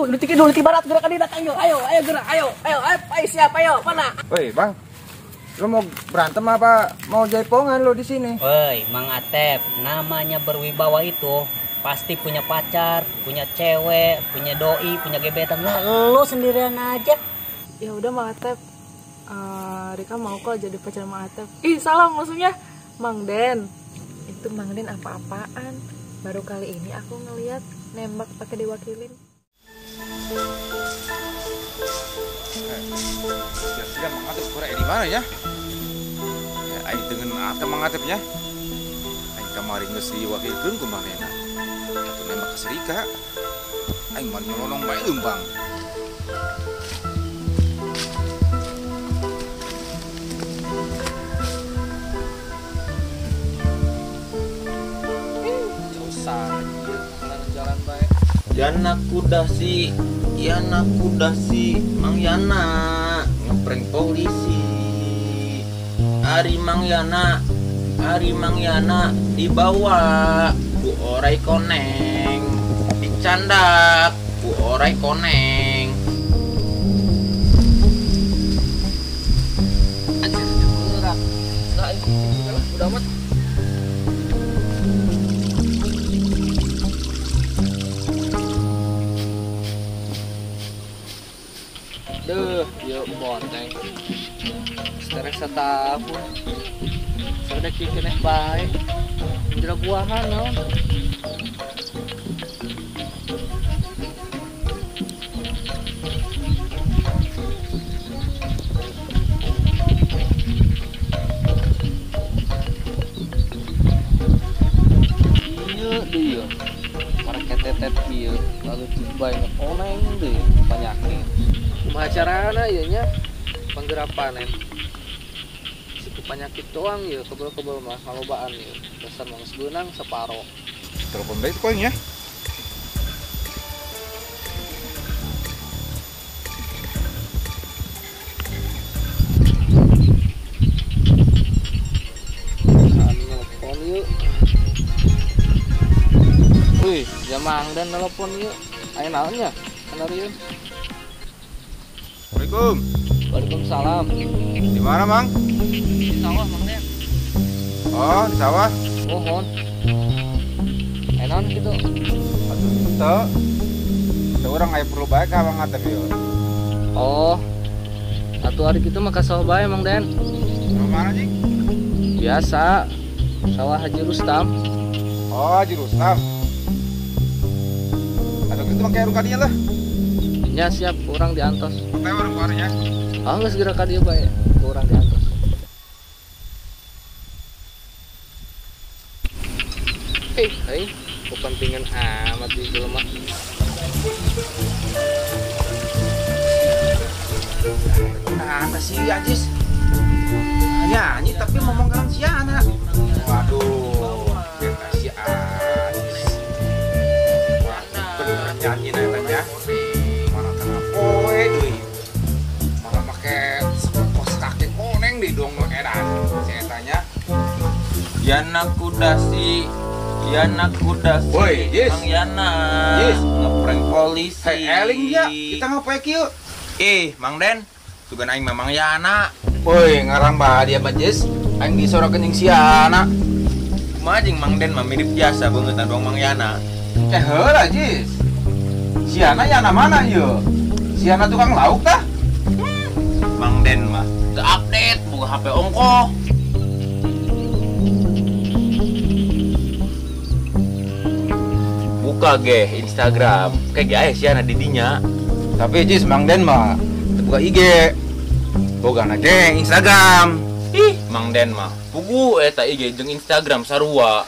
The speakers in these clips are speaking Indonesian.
nu tinggi dulu ti barat gerakan di datang yo. Ayo gerak, ayo siap, ayo. Mana? Woi, Bang. Lo mau berantem apa mau jaipongan lo di sini? Woi, Mang Atep, namanya berwibawa itu pasti punya pacar, punya cewek, punya doi, punya gebetan. Lah, lo sendirian aja. Ya udah Mang Atep. Rika mau kok jadi pacar Mang Atep. Ih, salah maksudnya Mang Den. Itu Mang Den apa-apaan. Baru kali ini aku ngeliat nembak pakai diwakilin. Ya, Mang Atep kurang di mana ya? Ya, aing dengan apa Mang Atepnya? Aing kemarin geus diwakilkeun ku Marena. Atuh nembak ka Serika. Aing mah nyolong bae Bang. Yana kudasi Mang Yana ngeprank polisi. Ari Mang Yana dibawa ku orai koneng, dicandak ku orai koneng. Ajar gerak. Udah amat. Duh, yuk bonteng. Stres setahun. Sudah kikeneh baik. Tidak buahan naon. Iya dia. Market tetet kieu, lalu banyak oneng deh penyakit. Acarana ya nya penggerapan situ penyakit doang ya kebel mah halobaan ya dasar mang sebenang separo Telepon baik kok ya. telepon yuk. Wih, jamang dan telepon yuk. Ayo naonnya? Kenariun. Assalamualaikum. Waalaikumsalam. Di mana, Mang? Di sawah, Mang Den. Oh, di sawah. Mohon. Enak gitu. Atuh, teu urang aya perlu bae ka Mang Atep yeuh. Oh. Atuh hari gitu mah ka sawah bae, Mang Den. Sawah mana, Jing? Biasa. Sawah Haji Rustam. Oh, Haji Rustam. Atuh kitu mah kayak urang kadinya lah. Ya siap, kurang diantos. Teh urang kuarnya. Ah, nggak segera ka dieu bae. Kurang diantos. Kepentingan amat di jelema. Nah, si Ajis. Nyanyi tapi ngomong kan si anak. Waduh, si Ajis. Beneran nyanyi nanya. Mana kena poe deui. Malah make pos kaki koneng di dong edan. Saya tanya. Yana kudasi Woi, Jis. Mang Yana Jis. ngeprank polisi. Eling ya, kita ngapain kieu? Mang Den, tugan aing memang Yana. Woi, ngarang bahagia Jis. Aing disorokeun jeung si Ana. Kumaha jeung Mang Den mah mirip biasa beungeut doang Mang Yana. Heula, Jis. Si Ana Yana mana ieu? Si Ana tukang lauk tah? Mang Den mah teu update boga HP ongkoh. Buka ge Instagram, kayak ge aya si Yana di dinya. Tapi Jis Mang Den mah teu buka IG. Bogana ge Instagram. Mang Den mah pugu eta IG jeung Instagram sarua.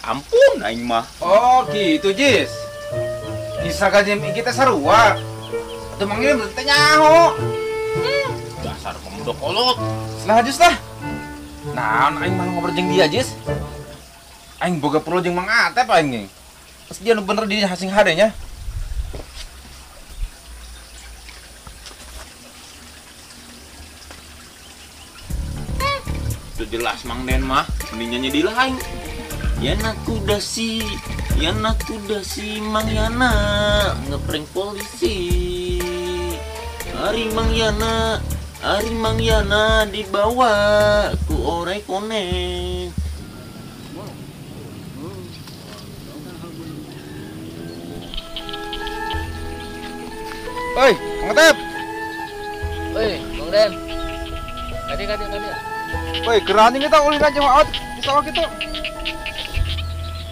Ampun aing mah. Oh, gitu Jis. Instagram IG teh sarua. Atuh Mang Den teh nyaho. Dasar pemuda kolot. Salah Jis lah. Naon aing mah ngobrol jeung dia Jis. Aing boga perlu jeung Mang Atep aing ge. Pas dia nu bener di hasing hadenya. Itu jelas Mang Den mah mending nyanyi di lain. Yana kudasi Yana kuda si Mang Yana ngeprank polisi. Ari Mang Yana dibawa ku orai koneng. Oi, Mang Atep. Woi, Bang Den. Kadi. Oi, kerani kita ulin aja maot di sawah kita.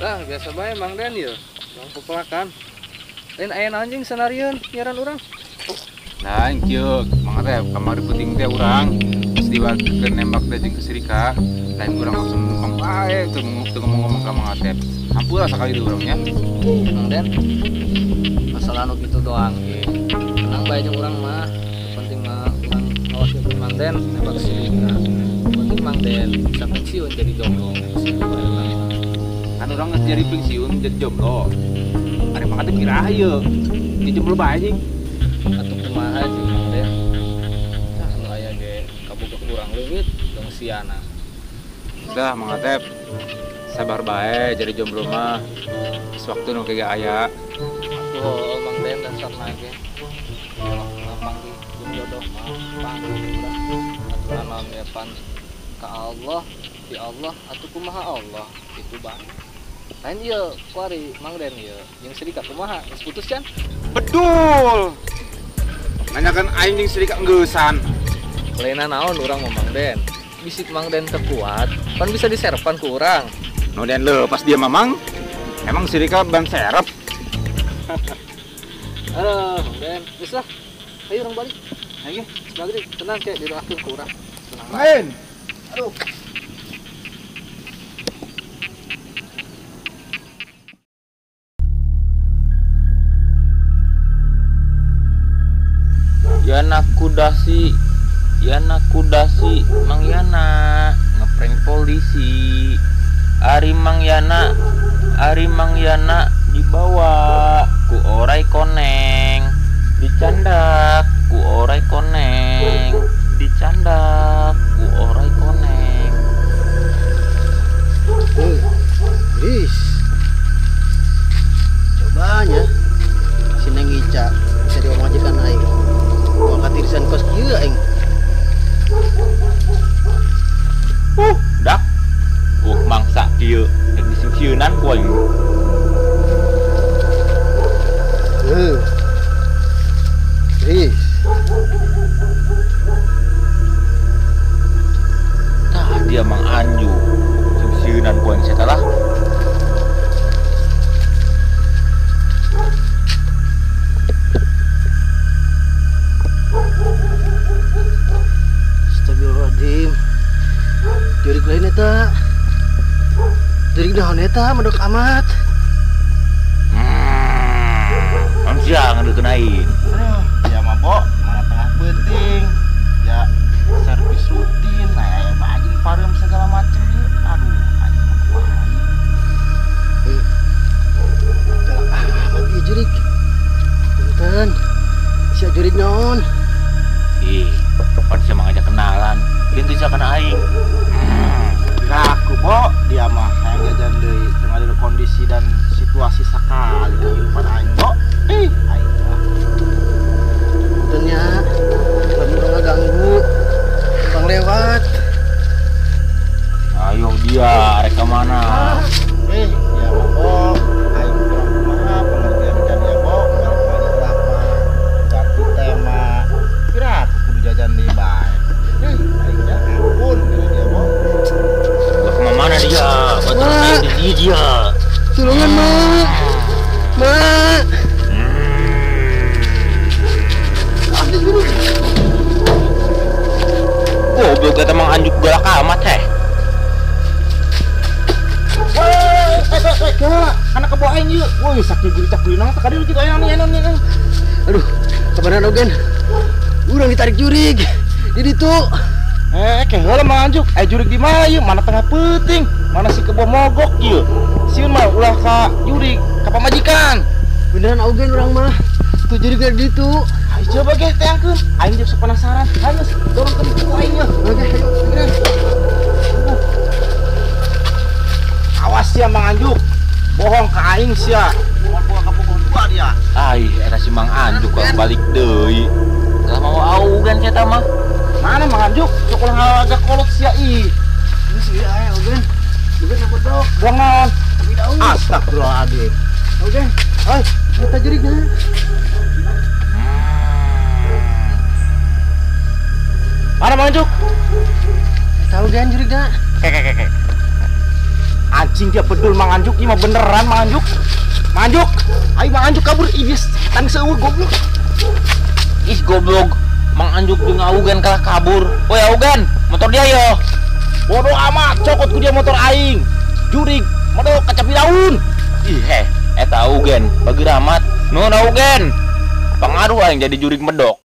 Lah, biasa bae Mang Den ya. Bang pepelakan. Lain aya anjing senarieun nyaran urang. Nah, kieu Mang Atep kamari penting teh urang peristiwa ke nembak teh jeung kesirika. Lain urang langsung numpang bae teu ngomong-ngomong ka Mang Atep. Hampura sakali deui urangnya. Mang Den. Masalah nu kitu doang ge. Tenang bae jeung urang mah. Penting mah urang ngawaskeun Mang Den nembak kesirika. Penting Mang Den bisa pensiun jadi jomblo. Kan urang geus jadi pensiun jadi jomblo. Ari Mang Atep kira ieu. Di jomblo bae anjing. Atuh kumaha jeung Mang Den. Nah, nu aya ge kaboga urang leuwit jeung siana. Udah Mang Atep. Sabar bae jadi jomblo mah. Sewaktu nu kege aya. Oh, Mang Den dan sarna ge. Gampang di jodoh mah panggung urang. Aturan naon epan ka Allah, di Allah atuh kumaha Allah itu bae. Lain ieu kuari Mang Den ieu jeung Srika kumaha geus putus can? Betul. Nanyakan aing jeung Srika geussan. Lainna naon urang mah Mang Den. Bisik Mang Den terkuat, pan bisa diserpan ku urang. No den lepas dia mamang. Emang Srika ban serep. Aduh, Mang Den, geus lah. Ayo urang balik. Ayo, maghrib tenang kek didoakeun ku urang. Tenang. Main. Aduh. Yana kudasi Mang Yana ngeprank polisi. Ari Mang Yana dibawa ku orai koneng. Dicandak ku orai koneng. Wis. Cobanya si Neng Ica bisa diwamajikan aing. Bawa katirisan kos kieu aing. Dak. Mangsa kieu rek disieun-sieunan ku aing. Wis. Tah dia Mang Anju. Sieun-sieunan ku aing setalah. Astagfirullahaladzim. Jurig lain eta. Jurig naon eta medok amat. Amsia ngadeukeun aing. Ya mabok, mana tengah penting. Ya servis rutin, aya bajing pareum segala macam. Aduh, anjing mah kumaha. Galak amat ieu jurig. Punten. Sia jurig naon? Pan sia mangajak kenalan. Dieu teh kana aing. Aku Bo, dia mah hayang jajan deui tengah ada kondisi dan situasi sakali kehidupan aing Bo. Aing mah. Puntennya, lamun ngaganggu, bang lewat. Ayo dia rek ka mana? Dia mah Bo, aing kurang kumaha pengertian ka dia Bo, ngalih kelapa, ganti tema. Kira aku kudu jajan deui bae. Aing nya ampun kira dia Bo. Mana dia? Betul dia. Tulungan mak. Goblok eta Mang Anjuk galak amat heh. Anak kebo aing ieu. Woi, sakit guricak nang sakade kitu aya nang. Aduh, kabaran ogen. Urang ditarik jurig. Di ditu. Heula Mang Anjuk, jurig di mana ieu? Mana tengah penting? Mana si kebo mogok ieu? Sieun mah ulah ka jurig, ka pamajikan. Beneran ogen urang mah. Tu jurig di ditu. Ayo coba ge teangkeun. Aing jeung penasaran. Hayu, dorongkeun ku aing ieu. Oke, segera. Awas ya Mang Anjuk. Bohong ke aing sia. Bawa ka pukul 2 dia. Ai, eta si Mang Anjuk kok balik deui. Lah mau augan sia tah mah. Mana Mang Anjuk? Sok ulang agak kolot sia ih. Ini sih aya Ogen. Ogen apa dok? Buang naon? Tapi daun. Astagfirullahaladzim. Ogen. Ay, kita jeriknya. Mana Mang Anjuk? Tahu Gen jeriknya. Anjing dia bedul Mang Anjuk, ini mah beneran Mang Anjuk. Mang Anjuk, ayo Mang Anjuk kabur iblis setan seueur goblok. Ih goblok. Mang Anjuk jeung augan kalah kabur. Woi augan, motor dia yo. Bodoh amat, cokot ku dia motor aing. Jurig, modok kacapi daun. Ih eta augan, bagi ramat. Nuhun augan. Pangaruh aing jadi jurig medok.